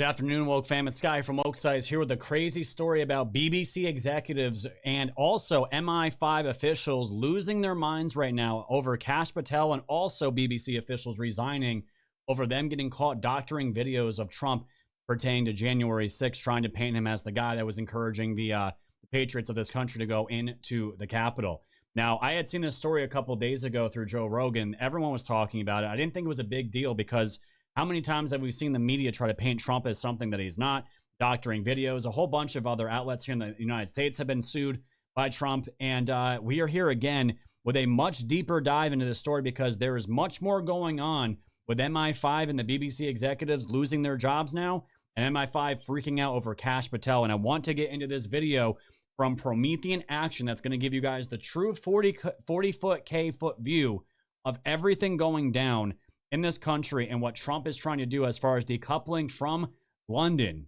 Good afternoon, Woke fam. It's Sky from Woke Size here with a crazy story about BBC executives and also MI5 officials losing their minds right now over Cash Patel, and also BBC officials resigning over them getting caught doctoring videos of Trump pertaining to January 6th, trying to paint him as the guy that was encouraging the patriots of this country to go into the Capitol. Now, I had seen this story a couple days ago through Joe Rogan. Everyone was talking about it. I didn't think it was a big deal because how many times have we seen the media try to paint Trump as something that he's not? Doctoring videos, a whole bunch of other outlets here in the United States have been sued by Trump. And we are here again with a much deeper dive into this story because there is much more going on with MI5 and the BBC executives losing their jobs now, and MI5 freaking out over Cash Patel. And I want to get into this video from Promethean Action that's going to give you guys the true 40-foot K-foot view of everything going down in this country and what Trump is trying to do as far as decoupling from London,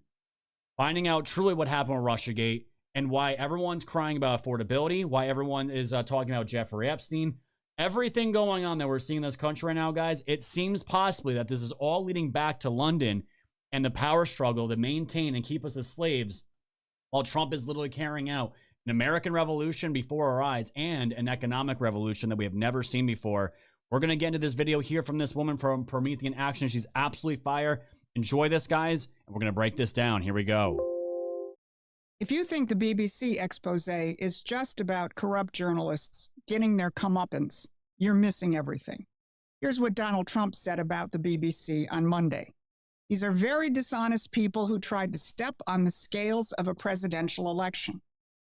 finding out truly what happened with Russiagate, and why everyone's crying about affordability, why everyone is talking about Jeffrey Epstein. Everything going on that we're seeing in this country right now, guys, it seems possibly that this is all leading back to London and the power struggle to maintain and keep us as slaves while Trump is literally carrying out an American revolution before our eyes and an economic revolution that we have never seen before. We're going to get into this video here from this woman from Promethean Action. She's absolutely fire. Enjoy this, guys, and we're going to break this down. Here we go. If you think the BBC expose is just about corrupt journalists getting their comeuppance, you're missing everything. Here's what Donald Trump said about the BBC on Monday. These are very dishonest people who tried to step on the scales of a presidential election.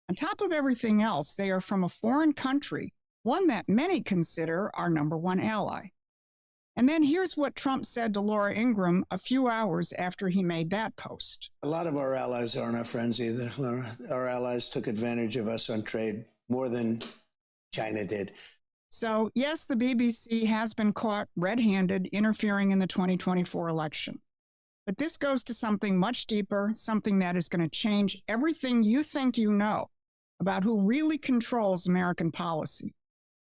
On top of everything else, they are from a foreign country, one that many consider our number-one ally. And then here's what Trump said to Laura Ingraham a few hours after he made that post. A lot of our allies aren't our friends either, Laura. Our allies took advantage of us on trade more than China did. So, yes, the BBC has been caught red-handed interfering in the 2024 election. But this goes to something much deeper, something that is going to change everything you think you know about who really controls American policy.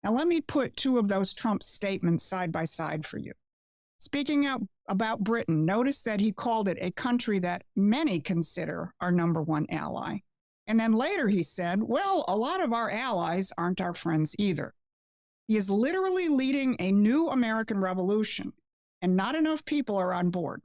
Now, let me put two of those Trump statements side by side for you. Speaking out about Britain, notice that he called it a country that many consider our number-one ally. And then later he said, well, a lot of our allies aren't our friends either. He is literally leading a new American revolution, and not enough people are on board.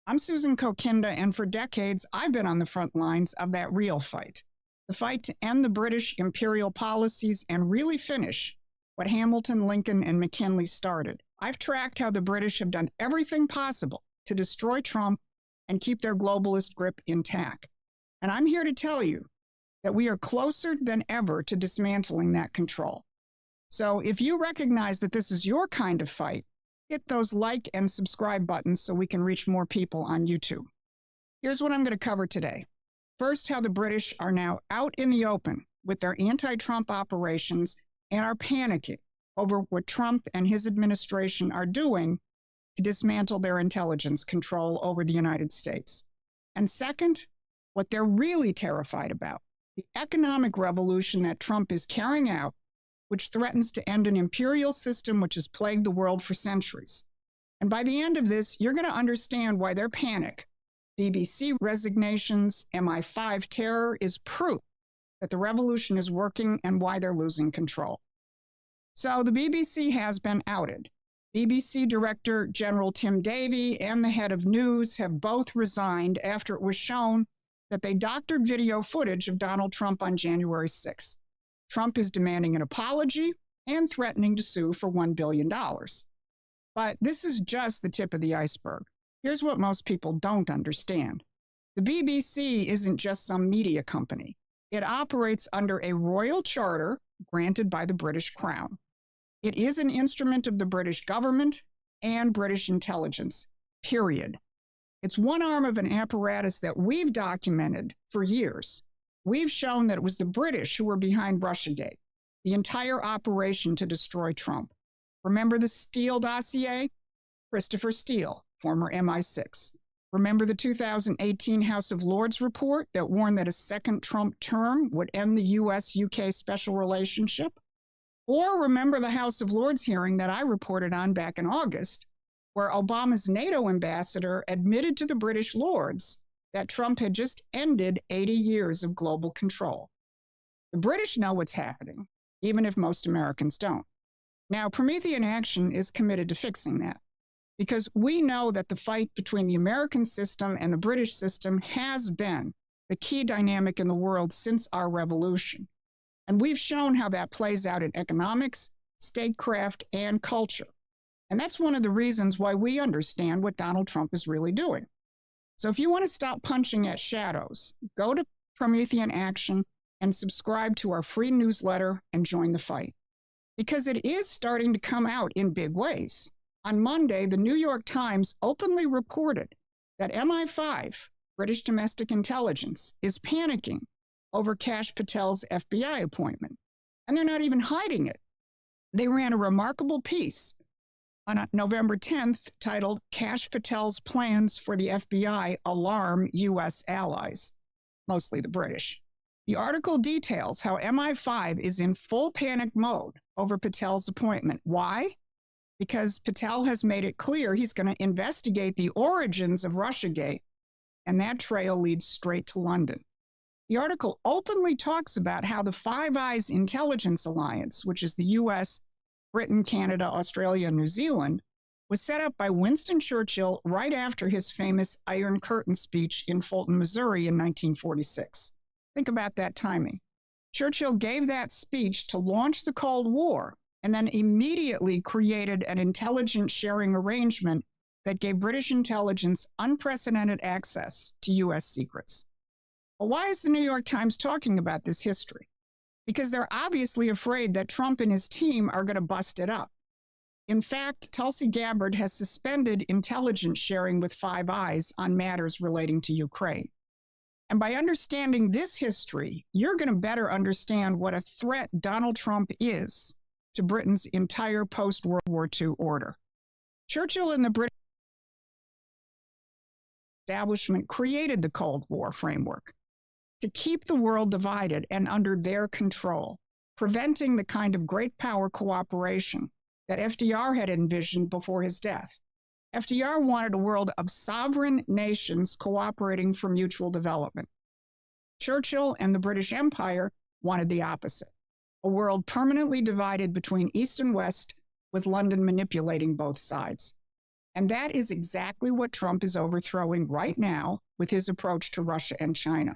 I'm Susan Kokinda, and for decades, I've been on the front lines of that real fight. The fight to end the British imperial policies and really finish what Hamilton, Lincoln, and McKinley started. I've tracked how the British have done everything possible to destroy Trump and keep their globalist grip intact. And I'm here to tell you that we are closer than ever to dismantling that control. So if you recognize that this is your kind of fight, hit those like and subscribe buttons so we can reach more people on YouTube. Here's what I'm going to cover today. First, how the British are now out in the open with their anti-Trump operations and are panicking over what Trump and his administration are doing to dismantle their intelligence control over the United States. And second, what they're really terrified about, the economic revolution that Trump is carrying out, which threatens to end an imperial system which has plagued the world for centuries. And by the end of this, you're going to understand why their panic, BBC resignations, MI5 terror is proof that the revolution is working and why they're losing control. So the BBC has been outed. BBC Director General Tim Davie and the head of news have both resigned after it was shown that they doctored video footage of Donald Trump on January 6th. Trump is demanding an apology and threatening to sue for $1 billion. But this is just the tip of the iceberg. Here's what most people don't understand. The BBC isn't just some media company. It operates under a royal charter granted by the British Crown. It is an instrument of the British government and British intelligence, period. It's one arm of an apparatus that we've documented for years. We've shown that it was the British who were behind Russiagate, the entire operation to destroy Trump. Remember the Steele dossier? Christopher Steele, former MI6. Remember the 2018 House of Lords report that warned that a second Trump term would end the U.S.-UK special relationship? Or remember the House of Lords hearing that I reported on back in August, where Obama's NATO ambassador admitted to the British lords that Trump had just ended 80 years of global control. The British know what's happening, even if most Americans don't. Now, Promethean Action is committed to fixing that, because we know that the fight between the American system and the British system has been the key dynamic in the world since our revolution. And we've shown how that plays out in economics, statecraft, and culture. And that's one of the reasons why we understand what Donald Trump is really doing. So if you want to stop punching at shadows, go to Promethean Action and subscribe to our free newsletter and join the fight. Because it is starting to come out in big ways. On Monday, the New York Times openly reported that MI5, British Domestic Intelligence, is panicking over Cash Patel's FBI appointment. And they're not even hiding it. They ran a remarkable piece on November 10th titled Cash Patel's Plans for the FBI Alarm U.S. Allies, mostly the British. The article details how MI5 is in full panic mode over Patel's appointment. Why? Because Patel has made it clear he's going to investigate the origins of Russiagate, and that trail leads straight to London. The article openly talks about how the Five Eyes Intelligence Alliance, which is the U.S., Britain, Canada, Australia, and New Zealand, was set up by Winston Churchill right after his famous Iron Curtain speech in Fulton, Missouri in 1946. Think about that timing. Churchill gave that speech to launch the Cold War and then immediately created an intelligence sharing arrangement that gave British intelligence unprecedented access to U.S. secrets. Well, why is the New York Times talking about this history? Because they're obviously afraid that Trump and his team are going to bust it up. In fact, Tulsi Gabbard has suspended intelligence sharing with Five Eyes on matters relating to Ukraine. And by understanding this history, you're going to better understand what a threat Donald Trump is to Britain's entire post-World War II order. Churchill and the British establishment created the Cold War framework to keep the world divided and under their control, preventing the kind of great power cooperation that FDR had envisioned before his death. FDR wanted a world of sovereign nations cooperating for mutual development. Churchill and the British Empire wanted the opposite, a world permanently divided between East and West, with London manipulating both sides. And that is exactly what Trump is overthrowing right now with his approach to Russia and China.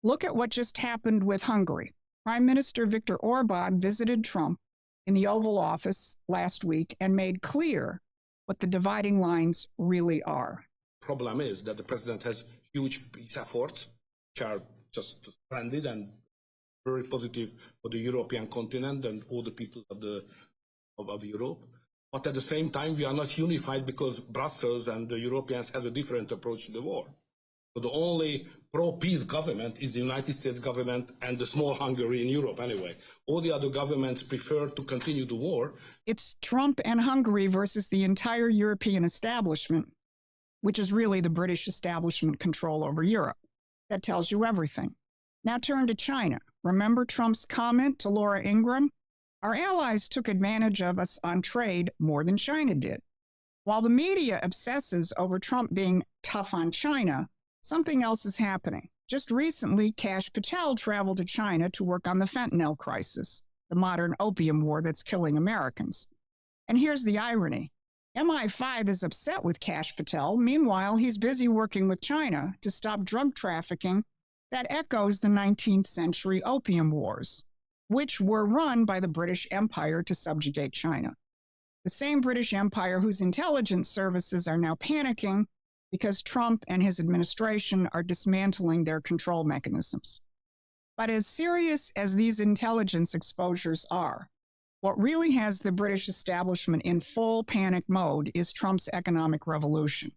Look at what just happened with Hungary. Prime Minister Viktor Orban visited Trump in the Oval Office last week and made clear what the dividing lines really are. Problem is that the president has huge peace efforts, which are just splendid and very positive for the European continent and all the people of Europe. But at the same time, we are not unified because Brussels and the Europeans have a different approach to the war. So the only pro-peace government is the United States government and the small Hungary in Europe anyway. All the other governments prefer to continue the war. It's Trump and Hungary versus the entire European establishment, which is really the British establishment control over Europe. That tells you everything. Now turn to China. Remember Trump's comment to Laura Ingraham? Our allies took advantage of us on trade more than China did. While the media obsesses over Trump being tough on China, something else is happening. Just recently, Cash Patel traveled to China to work on the fentanyl crisis, the modern opium war that's killing Americans. And here's the irony. MI5 is upset with Cash Patel. Meanwhile, he's busy working with China to stop drug trafficking that echoes the 19th century opium wars, which were run by the British Empire to subjugate China. The same British Empire whose intelligence services are now panicking because Trump and his administration are dismantling their control mechanisms. But as serious as these intelligence exposures are, what really has the British establishment in full panic mode is Trump's economic revolution.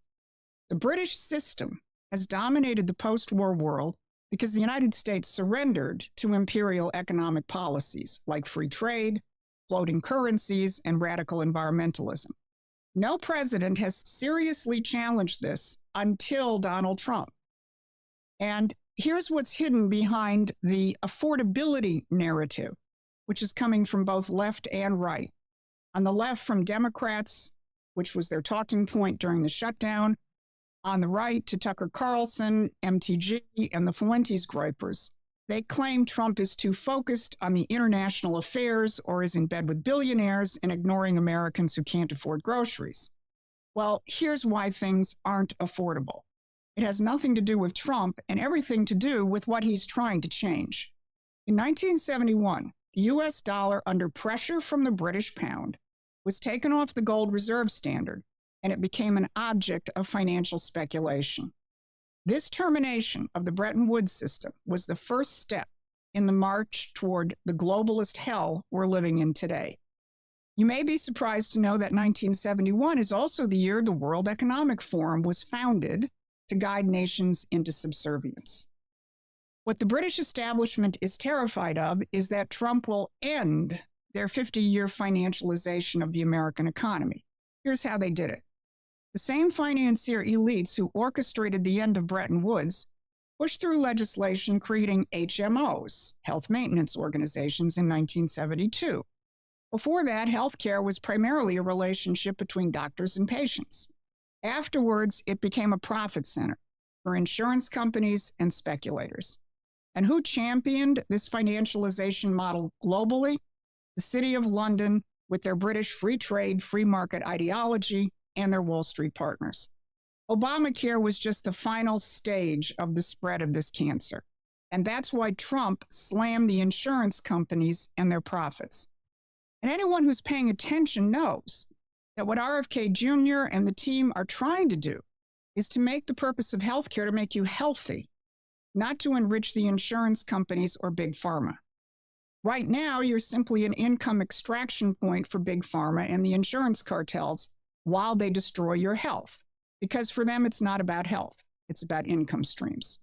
The British system has dominated the post-war world because the United States surrendered to imperial economic policies like free trade, floating currencies, and radical environmentalism. No president has seriously challenged this until Donald Trump. And here's what's hidden behind the affordability narrative, which is coming from both left and right. On the left, from Democrats, which was their talking point during the shutdown. On the right, to Tucker Carlson, MTG, and the Fuentes Groypers. They claim Trump is too focused on the international affairs or is in bed with billionaires and ignoring Americans who can't afford groceries. Well, here's why things aren't affordable. It has nothing to do with Trump and everything to do with what he's trying to change. In 1971, the US dollar, under pressure from the British pound, was taken off the gold reserve standard, and it became an object of financial speculation. This termination of the Bretton Woods system was the first step in the march toward the globalist hell we're living in today. You may be surprised to know that 1971 is also the year the World Economic Forum was founded to guide nations into subservience. What the British establishment is terrified of is that Trump will end their 50-year financialization of the American economy. Here's how they did it. The same financier elites who orchestrated the end of Bretton Woods pushed through legislation creating HMOs, health maintenance organizations, in 1972. Before that, healthcare was primarily a relationship between doctors and patients. Afterwards, it became a profit center for insurance companies and speculators. And who championed this financialization model globally? The City of London, with their British free trade, free market ideology, and their Wall Street partners. Obamacare was just the final stage of the spread of this cancer. And that's why Trump slammed the insurance companies and their profits. And anyone who's paying attention knows that what RFK Jr. and the team are trying to do is to make the purpose of healthcare to make you healthy, not to enrich the insurance companies or big pharma. Right now, you're simply an income extraction point for big pharma and the insurance cartels while they destroy your health, because for them, it's not about health. It's about income streams.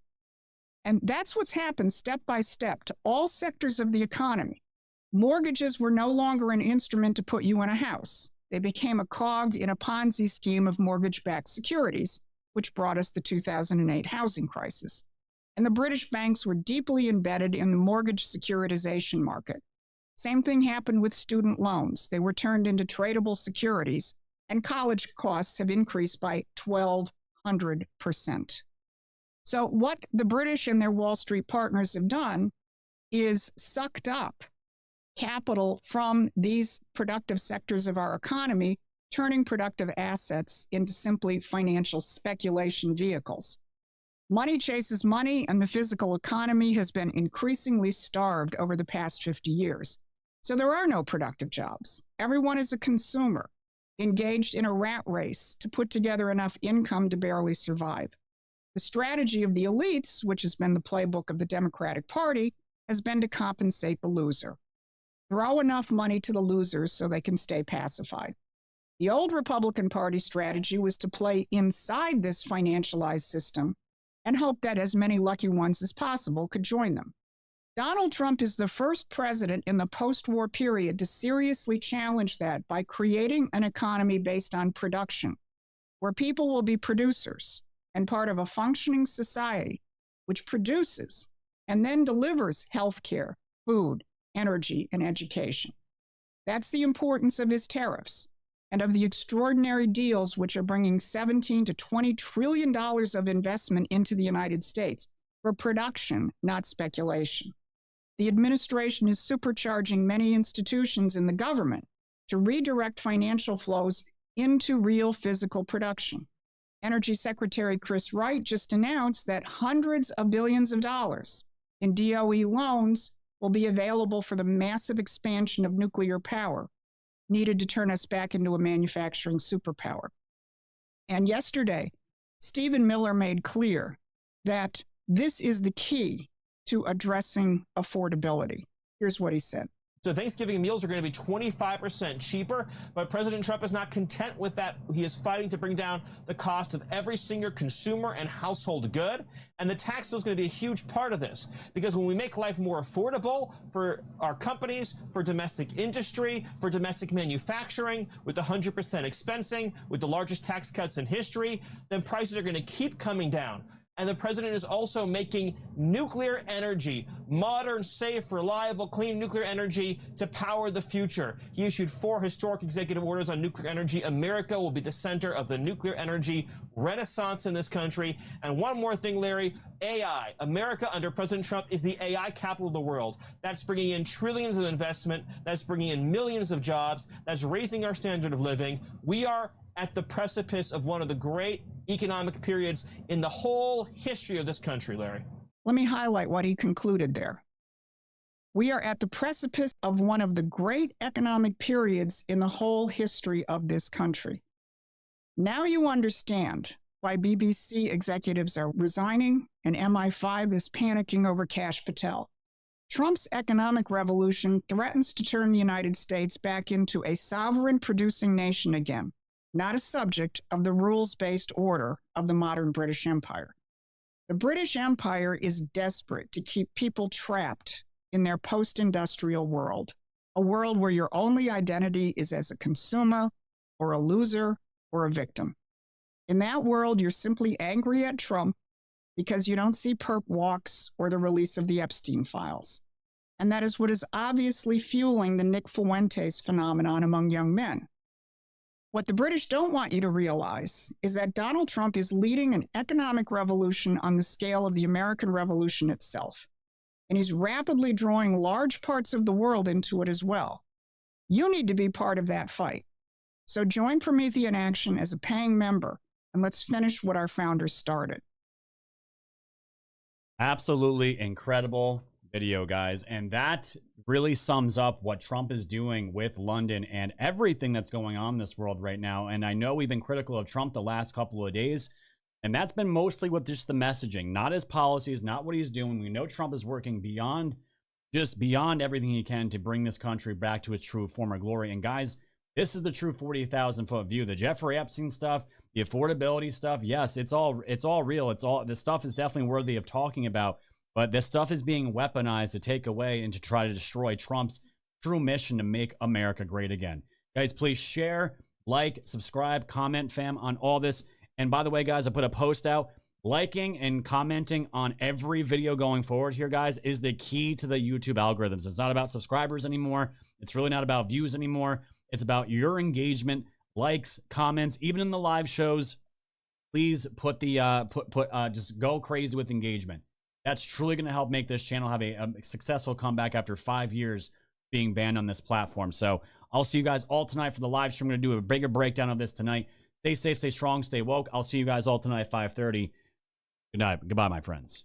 And that's what's happened step by step to all sectors of the economy. Mortgages were no longer an instrument to put you in a house. They became a cog in a Ponzi scheme of mortgage-backed securities, which brought us the 2008 housing crisis. And the British banks were deeply embedded in the mortgage securitization market. Same thing happened with student loans. They were turned into tradable securities, and college costs have increased by 1,200%. So what the British and their Wall Street partners have done is sucked up capital from these productive sectors of our economy, turning productive assets into simply financial speculation vehicles. Money chases money, and the physical economy has been increasingly starved over the past 50 years. So there are no productive jobs. Everyone is a consumer, engaged in a rat race to put together enough income to barely survive. The strategy of the elites, which has been the playbook of the Democratic Party, has been to compensate the loser. Throw enough money to the losers so they can stay pacified. The old Republican Party strategy was to play inside this financialized system and hope that as many lucky ones as possible could join them. Donald Trump is the first president in the post-war period to seriously challenge that by creating an economy based on production, where people will be producers and part of a functioning society which produces and then delivers healthcare, food, energy, and education. That's the importance of his tariffs and of the extraordinary deals which are bringing $17 to $20 trillion of investment into the United States for production, not speculation. The administration is supercharging many institutions in the government to redirect financial flows into real physical production. Energy Secretary Chris Wright just announced that hundreds of billions of dollars in DOE loans will be available for the massive expansion of nuclear power needed to turn us back into a manufacturing superpower. And yesterday, Stephen Miller made clear that this is the key to addressing affordability. Here's what he said. So Thanksgiving meals are going to be 25% cheaper, but President Trump is not content with that. He is fighting to bring down the cost of every single consumer and household good. And the tax bill is going to be a huge part of this, because when we make life more affordable for our companies, for domestic industry, for domestic manufacturing, with 100% expensing, with the largest tax cuts in history, then prices are going to keep coming down. And the president is also making nuclear energy, modern, safe, reliable, clean nuclear energy to power the future. He issued 4 historic executive orders on nuclear energy. America will be the center of the nuclear energy renaissance in this country. And one more thing, Larry, AI. America under President Trump is the AI capital of the world. That's bringing in trillions of investment. That's bringing in millions of jobs. That's raising our standard of living. We are at the precipice of one of the great economic periods in the whole history of this country, Larry. Let me highlight what he concluded there. We are at the precipice of one of the great economic periods in the whole history of this country. Now you understand why BBC executives are resigning and MI5 is panicking over Cash Patel. Trump's economic revolution threatens to turn the United States back into a sovereign producing nation again, not a subject of the rules-based order of the modern British Empire. The British Empire is desperate to keep people trapped in their post-industrial world, a world where your only identity is as a consumer or a loser or a victim. In that world, you're simply angry at Trump because you don't see perp walks or the release of the Epstein files. And that is what is obviously fueling the Nick Fuentes phenomenon among young men. What the British don't want you to realize is that Donald Trump is leading an economic revolution on the scale of the American Revolution itself. And he's rapidly drawing large parts of the world into it as well. You need to be part of that fight. So join Promethean Action as a paying member, and let's finish what our founders started. Absolutely incredible video, guys. And that really sums up what Trump is doing with London and everything that's going on in this world right now. And I know we've been critical of Trump the last couple of days, and that's been mostly with just the messaging, not his policies, not what he's doing. We know Trump is working beyond everything he can to bring this country back to its true former glory. And guys, this is the true 40,000 foot view. The Jeffrey Epstein stuff, the affordability stuff, yes, it's all real. This stuff is definitely worthy of talking about. But this stuff is being weaponized to take away and to try to destroy Trump's true mission to make America great again. Guys, please share, like, subscribe, comment, fam, on all this. And by the way, guys, I put a post out. Liking and commenting on every video going forward here, guys, is the key to the YouTube algorithms. It's not about subscribers anymore. It's really not about views anymore. It's about your engagement, likes, comments, even in the live shows. Please put the just go crazy with engagement. That's truly going to help make this channel have a successful comeback after 5 years being banned on this platform. So I'll see you guys all tonight for the live stream. I'm going to do a bigger breakdown of this tonight. Stay safe, stay strong, stay woke. I'll see you guys all tonight at 5:30. Good night. Goodbye, my friends.